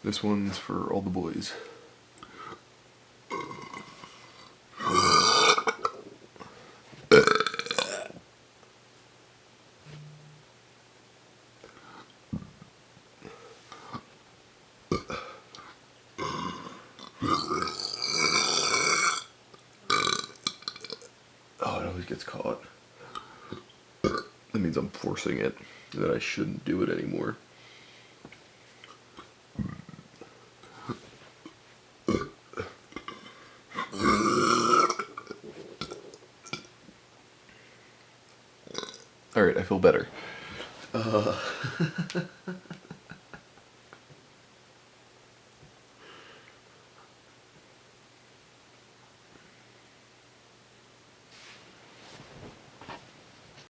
This one's for all the boys. Oh, it always gets caught. That means I'm forcing it, that I shouldn't do it anymore. Alright, I feel better.